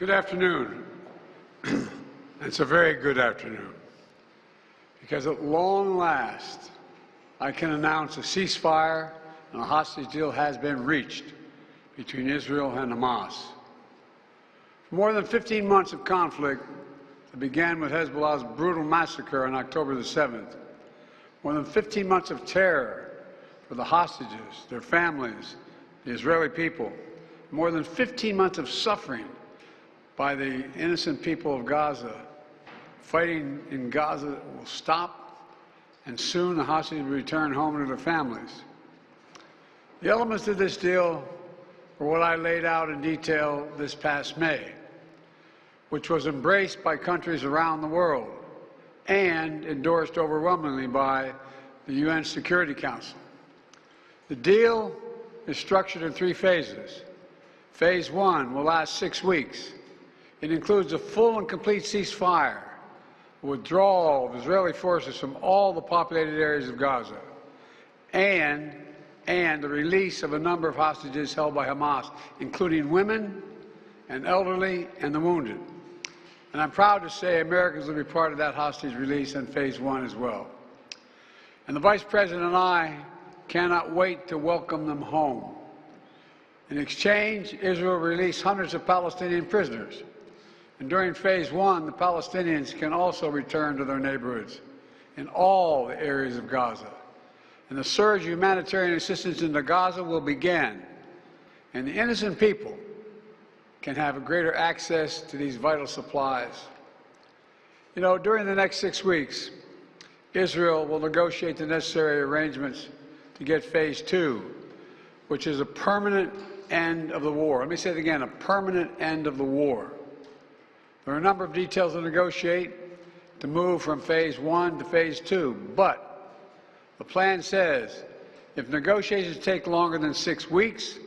Good afternoon. It's a very good afternoon, because at long last, I can announce a ceasefire and a hostage deal has been reached between Israel and Hamas. For more than 15 months of conflict that began with Hezbollah's brutal massacre on October the 7th, more than 15 months of terror for the hostages, their families, the Israeli people, more than 15 months of suffering by the innocent people of Gaza. Fighting in Gaza will stop, and soon the hostages will return home to their families. The elements of this deal were what I laid out in detail this past May, which was embraced by countries around the world and endorsed overwhelmingly by the UN Security Council. The deal is structured in 3 phases. Phase 1 will last 6 weeks. It includes a full and complete ceasefire, withdrawal of Israeli forces from all the populated areas of Gaza, and the release of a number of hostages held by Hamas, including women and elderly and the wounded. And I'm proud to say Americans will be part of that hostage release in Phase 1 as well. And the Vice President and I cannot wait to welcome them home. In exchange, Israel released hundreds of Palestinian prisoners. And during Phase 1, the Palestinians can also return to their neighborhoods in all the areas of Gaza. And the surge of humanitarian assistance into Gaza will begin. And the innocent people can have greater access to these vital supplies. You know, during the next 6 weeks, Israel will negotiate the necessary arrangements to get Phase 2, which is a permanent end of the war. Let me say it again, a permanent end of the war. There are a number of details to negotiate to move from Phase 1 to Phase 2, but the plan says if negotiations take longer than 6 weeks,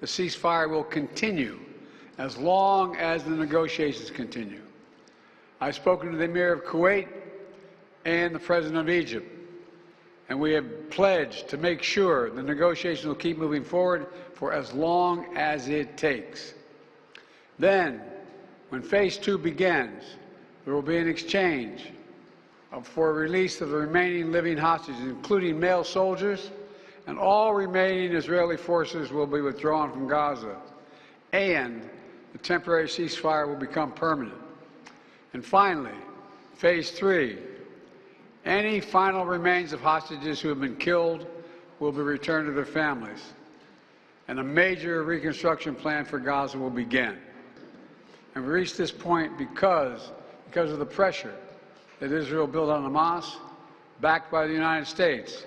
the ceasefire will continue as long as the negotiations continue. I've spoken to the Emir of Kuwait and the President of Egypt, and we have pledged to make sure the negotiations will keep moving forward for as long as it takes. Then, when Phase 2 begins, there will be an exchange for release of the remaining living hostages, including male soldiers, and all remaining Israeli forces will be withdrawn from Gaza, and the temporary ceasefire will become permanent. And finally, Phase 3, any final remains of hostages who have been killed will be returned to their families, and a major reconstruction plan for Gaza will begin. And we reached this point because of the pressure that Israel built on Hamas, backed by the United States.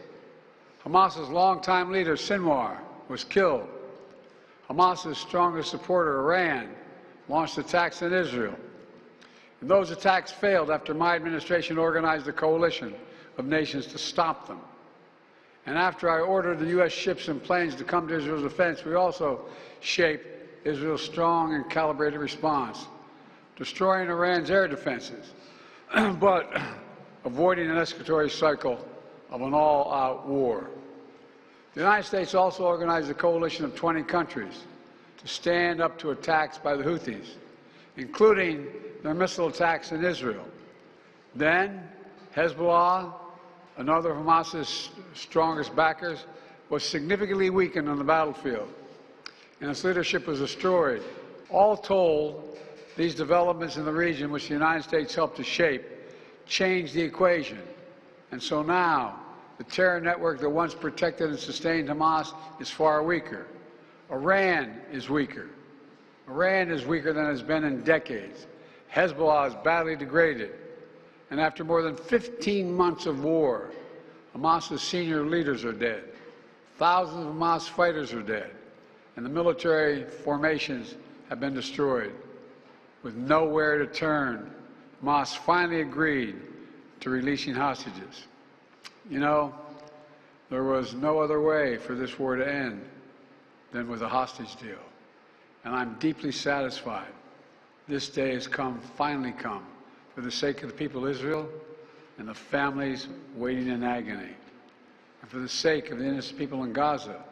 Hamas's longtime leader, Sinwar, was killed. Hamas's strongest supporter, Iran, launched attacks on Israel. And those attacks failed after my administration organized a coalition of nations to stop them. And after I ordered the U.S. ships and planes to come to Israel's defense, we also shaped Israel's strong and calibrated response, destroying Iran's air defenses, but avoiding an escalatory cycle of an all-out war. The United States also organized a coalition of 20 countries to stand up to attacks by the Houthis, including their missile attacks in Israel. Then, Hezbollah, another of Hamas's strongest backers, was significantly weakened on the battlefield, and its leadership was destroyed. All told, these developments in the region, which the United States helped to shape, changed the equation. And so now, the terror network that once protected and sustained Hamas is far weaker. Iran is weaker. Iran is weaker than it has been in decades. Hezbollah is badly degraded. And after more than 15 months of war, Hamas's senior leaders are dead. Thousands of Hamas fighters are dead. And the military formations have been destroyed. With nowhere to turn, Hamas finally agreed to releasing hostages. You know, there was no other way for this war to end than with a hostage deal. And I'm deeply satisfied this day has finally come, for the sake of the people of Israel and the families waiting in agony, and for the sake of the innocent people in Gaza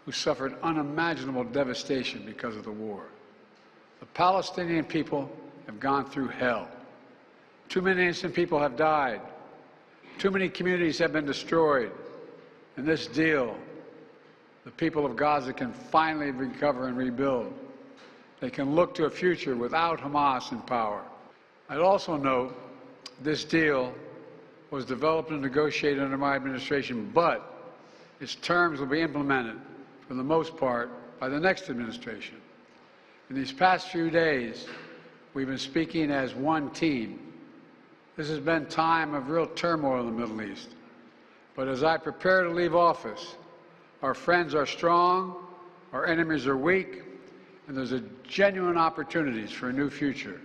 who suffered unimaginable devastation because of the war. The Palestinian people have gone through hell. Too many innocent people have died. Too many communities have been destroyed. In this deal, the people of Gaza can finally recover and rebuild. They can look to a future without Hamas in power. I'd also note this deal was developed and negotiated under my administration, but its terms will be implemented, for the most part, by the next administration. In these past few days, we've been speaking as one team. This has been a time of real turmoil in the Middle East. But as I prepare to leave office, our friends are strong, our enemies are weak, and there's genuine opportunities for a new future.